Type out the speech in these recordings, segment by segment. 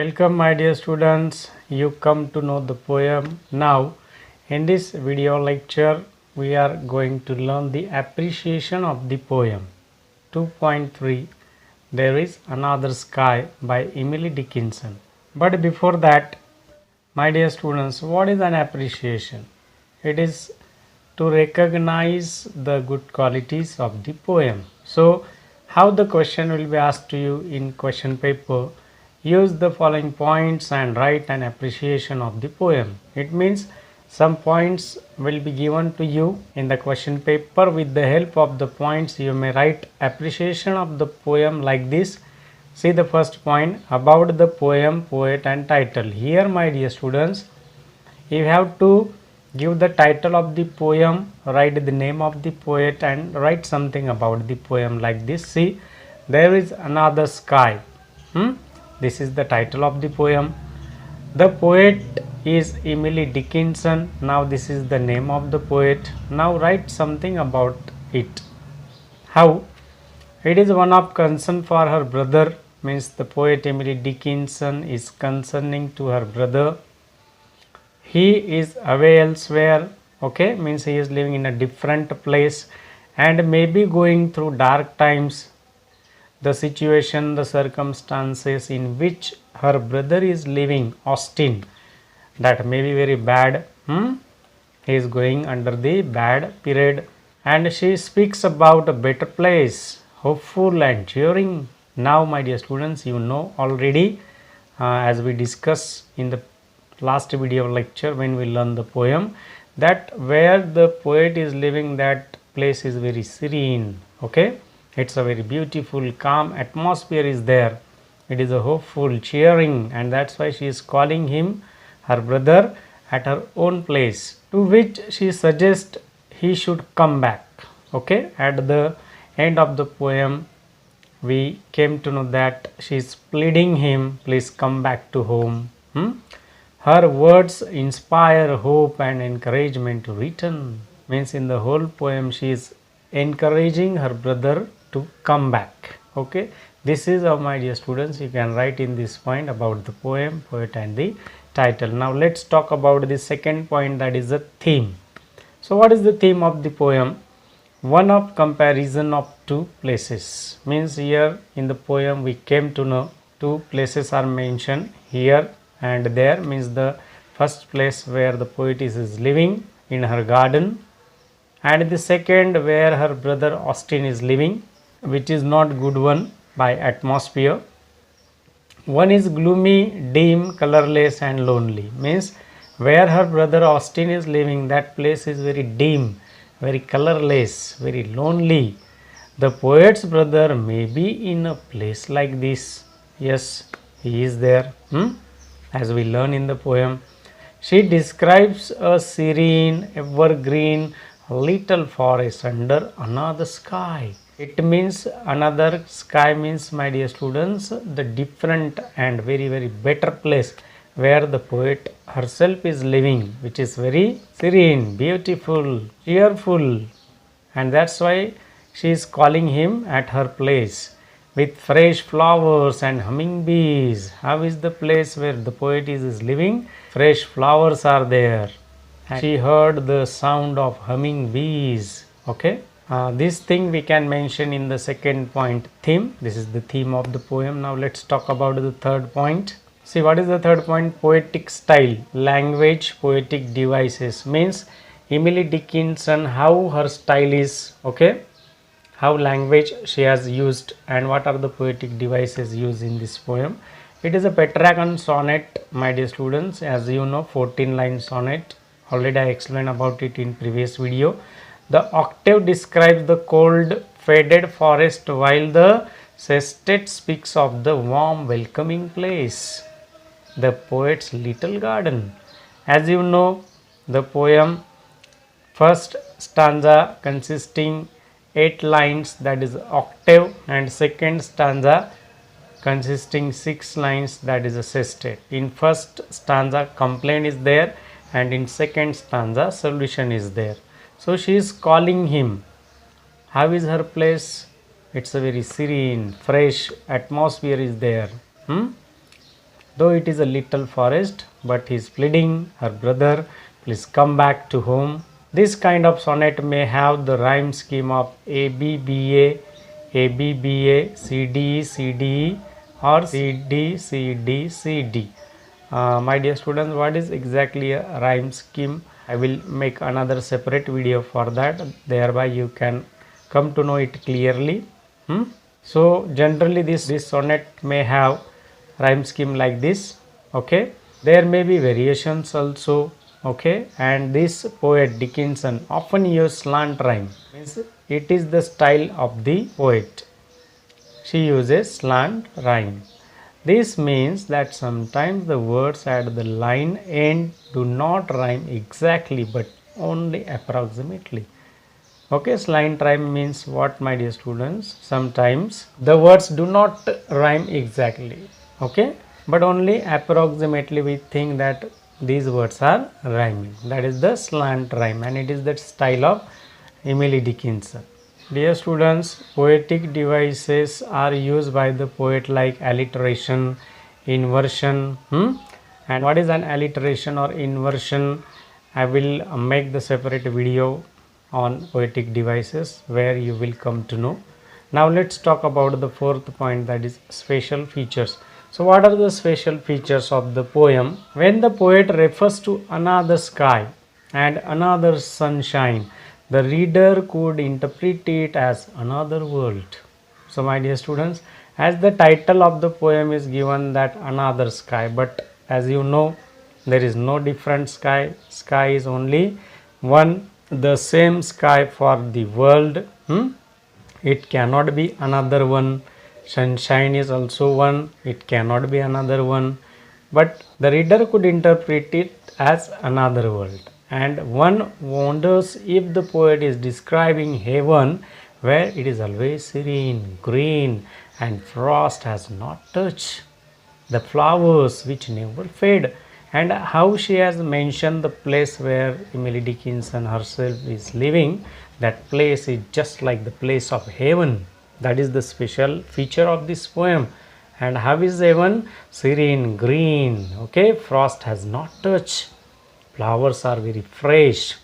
Welcome my dear students, you come to know the poem. Now in this video lecture we are going to learn the appreciation of the poem. 2.3 There is Another Sky by Emily Dickinson. But before that, my dear students, what is an appreciation? It is to recognize the good qualities of the poem. So how the question will be asked to you in question paper? Use the following points and write an appreciation of the poem. It means some points will be given to you in the question paper. With the help of the points you may write appreciation of the poem like this. See the first point about the poem, poet and title. Here my dear students, you have to give the title of the poem, write the name of the poet and write something about the poem like this. See, there is another sky. This is the title of the poem. The poet is Emily Dickinson. Now this is the name of the poet. Now write something about it. How? It is one of concern for her brother. Means the poet Emily Dickinson is concerning to her brother. He is away elsewhere. Okay, means he is living in a different place and maybe going through dark times. The situation, the circumstances in which her brother is living, Austin, that may be very bad. He is going under the bad period, and she speaks about a better place, hopeful and cheering. Now my dear students, you know already, as we discussed in the last video lecture when we learn the poem, that where the poet is living, that place is very serene. Okay, it's a very beautiful calm atmosphere is there. It is a hopeful cheering, and that's why she is calling him, her brother, at her own place, to which she suggests he should come back. Okay, at the end of the poem we came to know that she is pleading him, please come back to home. Her words inspire hope and encouragement to return. Means in the whole poem she is encouraging her brother to come back. Okay, this is how my dear students you can write in this point about the poem, poet and the title. Now let's talk about the second point, that is the theme. So what is the theme of the poem? One of comparison of two places. Means here in the poem we came to know two places are mentioned here and there. Means the first place where the poetess is living in her garden, and the second where her brother Austin is living, which is not good one by atmosphere. One is gloomy, dim, colorless and lonely. Means where her brother Austin is living, that place is very dim, very colorless, very lonely. The poet's brother may be in a place like this. Yes, he is there. As we learn in the poem, she describes a serene, evergreen, little forest under another sky. It means another sky means, my dear students, the different and very better place where the poet herself is living, which is very serene, beautiful, cheerful, and that's why she is calling him at her place with fresh flowers and humming bees. How is the place where the poet is living? Fresh flowers are there. And she heard the sound of humming bees. Okay, this thing we can mention in the second point, theme. This is the theme of the poem. Now let's talk about the third point. See, what is the third point? Poetic style, language, poetic devices. Means Emily Dickinson, how her style is. Okay, how language she has used and what are the poetic devices used in this poem. It is a Petrarchan sonnet, my dear students. As you know, 14-line sonnet. Already I explained about it in previous video. The octave describes the cold, faded forest, while the sestet speaks of the warm, welcoming place, the poet's little garden. As you know, the poem first stanza consisting 8 lines, that is octave, and second stanza consisting 6 lines, that is a sestet. In first stanza complaint is there and in second stanza solution is there. So she is calling him. How is her place? It's a very serene, fresh atmosphere is there. Though it is a little forest, but he is pleading her brother, please come back to home. This kind of sonnet may have the rhyme scheme of ABBA, ABBA, CDE, CDE or CD, CD, CD. My dear students, what is exactly a rhyme scheme? I will make another separate video for that. Thereby you can come to know it clearly. So generally this sonnet may have rhyme scheme like this. Okay, there may be variations also. Okay, and this poet Dickinson often use slant rhyme, means it is the style of the poet. She uses slant rhyme. This means that sometimes the words at the line end do not rhyme exactly but only approximately. Okay, slant rhyme means what, my dear students? Sometimes the words do not rhyme exactly, okay, but only approximately we think that these words are rhyming. That is the slant rhyme, and it is that style of Emily Dickinson. Dear students, poetic devices are used by the poet like alliteration, inversion. And what is an alliteration or inversion? I will make the separate video on poetic devices where you will come to know. Now let's talk about the fourth point, that is spatial features. So what are the spatial features of the poem? When the poet refers to another sky and another sunshine, the reader could interpret it as another world. So my dear students, as the title of the poem is given that another sky, but as you know there is no different sky. Sky is only one, the same sky for the world. It cannot be another one. Sunshine is also one, it cannot be another one, but the reader could interpret it as another world. And one wonders if the poet is describing heaven where it is always serene, green, and frost has not touched the flowers which never fade, and how she has mentioned the place where Emily Dickinson herself is living. That place is just like the place of heaven. That is the special feature of this poem. And how is heaven? Serene, green, okay, frost has not touched, flowers are very fresh.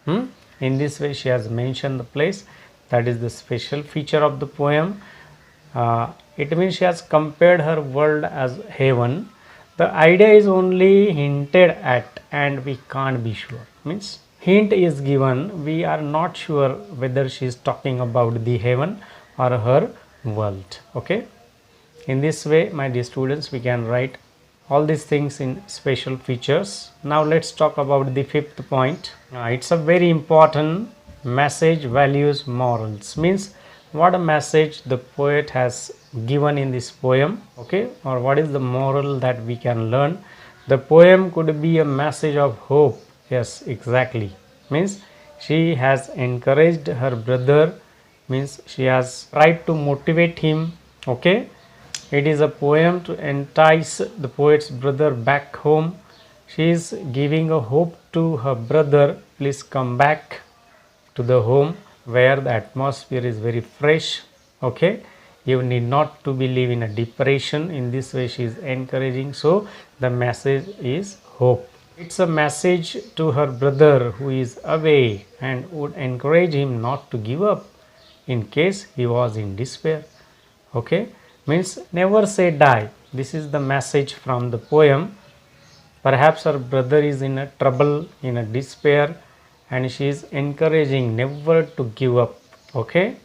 In this way she has mentioned the place. That is the special feature of the poem. It means she has compared her world as heaven. The idea is only hinted at and we can't be sure. Means hint is given, we are not sure whether she is talking about the heaven or her world. Okay, in this way, my dear students, we can write all these things in spatial features. Now let's talk about the fifth point. It's a very important message, values, morals. Means what a message the poet has given in this poem, okay, or what is the moral that we can learn. The poem could be a message of hope. Yes, exactly. Means she has encouraged her brother, means she has tried to motivate him. Okay, it is a poem to entice the poet's brother back home. She is giving a hope to her brother, please come back to the home where the atmosphere is very fresh. Okay, you need not to believe in a depression. In this way she is encouraging, so the message is hope. It's a message to her brother who is away and would encourage him not to give up in case he was in despair. Okay, means never say die. This is the message from the poem. Perhaps her brother is in a trouble, in a despair, and she is encouraging never to give up. Okay,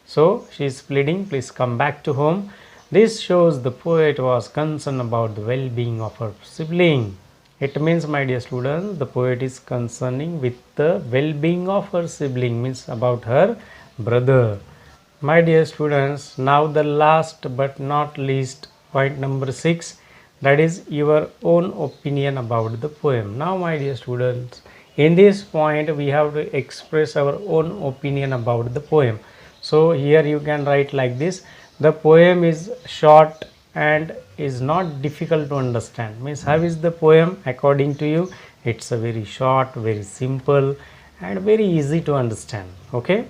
so she is pleading, please come back to home. This shows the poet was concerned about the well-being of her sibling. It means, my dear students, the poet is concerning with the well-being of her sibling, means about her brother. My dear students, now the last but not least, point number 6, that is your own opinion about the poem. Now my dear students, in this point we have to express our own opinion about the poem. So here you can write like this: the poem is short and is not difficult to understand. Means how is the poem according to you? It's a very short, very simple and very easy to understand. Okay,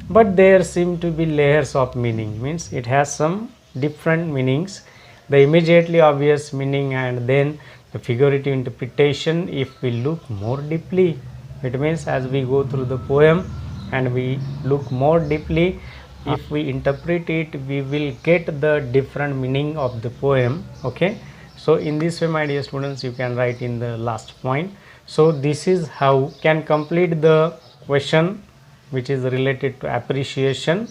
but there seem to be layers of meaning, means it has some different meanings. the immediately obvious meaning and then the figurative interpretation. If we look more deeply, it means as we go through the poem and we look more deeply, if we interpret it, we will get the different meaning of the poem. Okay, so in this way, my dear students, you can write in the last point. So this is how can complete the question which is related to appreciation.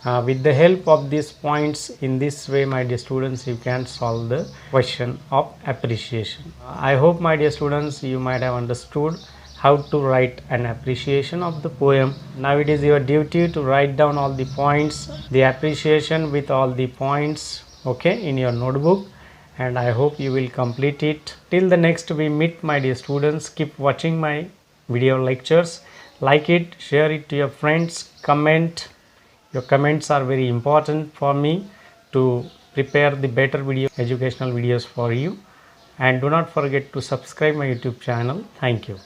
With the help of these points, in this way, my dear students, you can solve the question of appreciation. I hope, my dear students, you might have understood how to write an appreciation of the poem. Now it is your duty to write down all the points, the appreciation with all the points, okay, in your notebook, and I hope you will complete it. Till the next we meet, my dear students, keep watching my video lectures. Like it, share it to your friends, comment. Your comments are very important for me to prepare the better educational videos for you. And do not forget to subscribe my YouTube channel. Thank you.